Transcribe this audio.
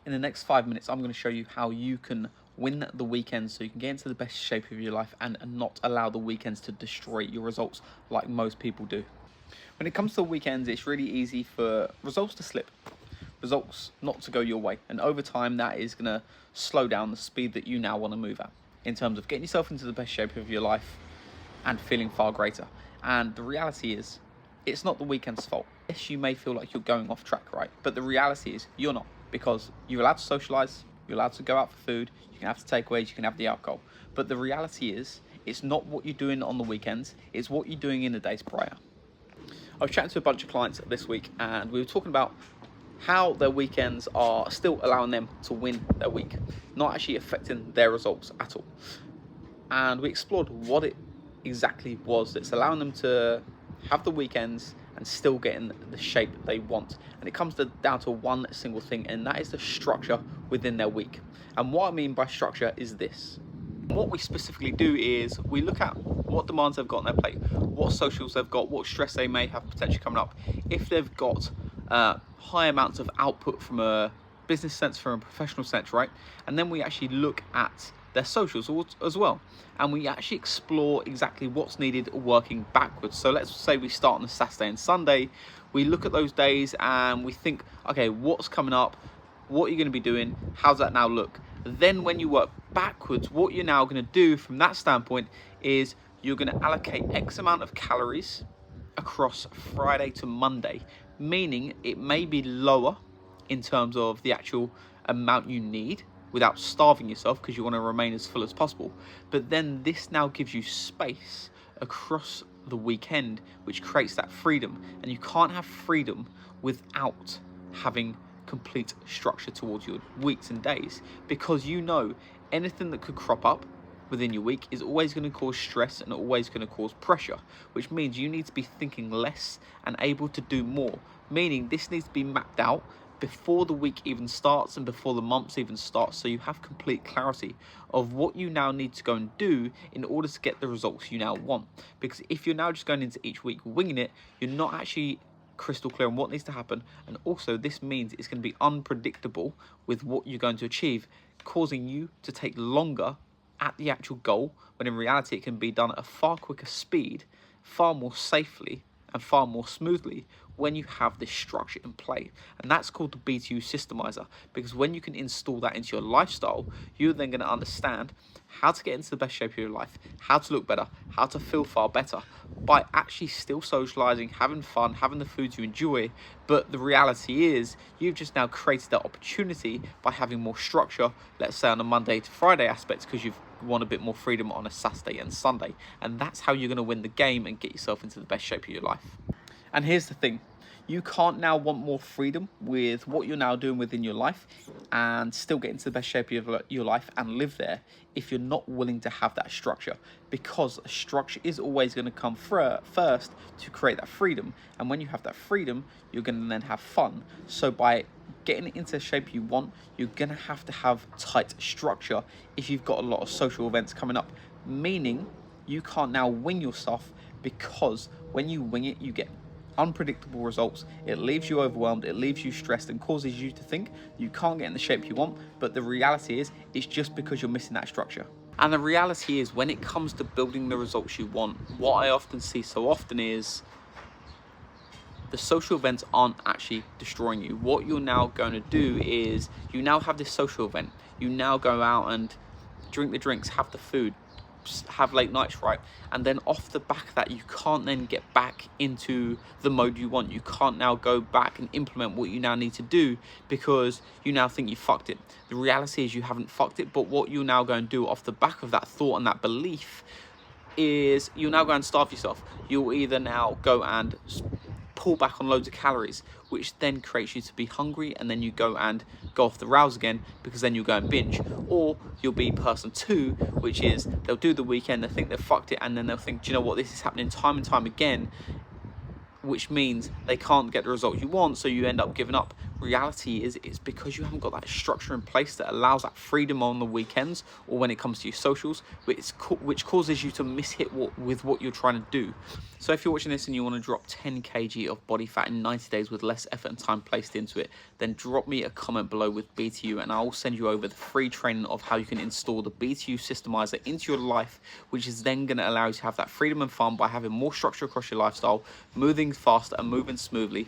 In the next 5 minutes, I'm going to show you how you can win the weekends so you can get into the best shape of your life and not allow the weekends to destroy your results like most people do. When it comes to the weekends, it's really easy for results to slip, results not to go your way. And over time, that is going to slow down the speed that you now want to move at in terms of getting yourself into the best shape of your life and feeling far greater. And the reality is, it's not the weekend's fault. Yes, you may feel like you're going off track, right? But the reality is you're not, because you're allowed to socialize, you're allowed to go out for food, you can have the takeaways, you can have the alcohol. But the reality is, it's not what you're doing on the weekends, it's what you're doing in the days prior. I was chatting to a bunch of clients this week and we were talking about how their weekends are still allowing them to win their week, not actually affecting their results at all. And we explored what it exactly was that's allowing them to have the weekends and still get in the shape they want. And it comes down to one single thing, and that is the structure within their week. And what I mean by structure is this. What we specifically do is we look at what demands they've got on their plate, what socials they've got, what stress they may have potentially coming up, if they've got high amounts of output from a business sense, from a professional sense, right? And then we actually look at their socials as well, and we actually explore exactly what's needed working backwards. So let's say we start on a Saturday and Sunday, we look at those days and we think, okay, what's coming up, what you're going to be doing, how's that now look? Then when you work backwards, what you're now going to do from that standpoint is you're going to allocate X amount of calories across Friday to Monday, meaning it may be lower in terms of the actual amount you need without starving yourself, because you want to remain as full as possible. But then this now gives you space across the weekend, which creates that freedom. And you can't have freedom without having complete structure towards your weeks and days, because you know anything that could crop up within your week is always going to cause stress and always going to cause pressure, which means you need to be thinking less and able to do more, meaning this needs to be mapped out before the week even starts and before the months even start, so you have complete clarity of what you now need to go and do in order to get the results you now want. Because if you're now just going into each week winging it, you're not actually crystal clear on what needs to happen, and also this means it's going to be unpredictable with what you're going to achieve, causing you to take longer at the actual goal, when in reality it can be done at a far quicker speed, far more safely and far more smoothly when you have this structure in play. And that's called the B2 systemizer, because when you can install that into your lifestyle, you're then going to understand how to get into the best shape of your life, how to look better, how to feel far better by actually still socializing, having fun, having the foods you enjoy. But the reality is you've just now created that opportunity by having more structure, let's say on a Monday to Friday aspect, because you've want a bit more freedom on a Saturday and Sunday. And that's how you're going to win the game and get yourself into the best shape of your life. And here's the thing, you can't now want more freedom with what you're now doing within your life and still get into the best shape of your life and live there if you're not willing to have that structure, because structure is always going to come first to create that freedom. And when you have that freedom, you're going to then have fun. So by getting into the shape you want, you're going to have tight structure if you've got a lot of social events coming up, meaning you can't now wing your stuff, because when you wing it, you get unpredictable results. It leaves you overwhelmed, it leaves you stressed, and causes you to think you can't get in the shape you want. But the reality is it's just because you're missing that structure. And the reality is, when it comes to building the results you want, what I often see so often is the social events aren't actually destroying you. What you're now going to do is you now have this social event, you now go out and drink the drinks, have the food, have late nights, right? And then off the back of that, you can't then get back into the mode you want. You can't now go back and implement what you now need to do, because you now think you fucked it. The reality is you haven't fucked it, but what you now go and do off the back of that thought and that belief is you'll now go and starve yourself. You'll either now go and pull back on loads of calories, which then creates you to be hungry, and then you go off the rails again, because then you'll go and binge. Or you'll be person two, which is they'll do the weekend, they think they've fucked it, and then they'll think, do you know what, this is happening time and time again, which means they can't get the result you want, so you end up giving up, reality is it's because you haven't got that structure in place that allows that freedom on the weekends or when it comes to your socials, which causes you to mishit with what you're trying to do. So if you're watching this and you want to drop 10 kg of body fat in 90 days with less effort and time placed into it, then drop me a comment below with BTU and I'll send you over the free training of how you can install the BTU systemizer into your life, which is then going to allow you to have that freedom and fun by having more structure across your lifestyle, moving faster and moving smoothly,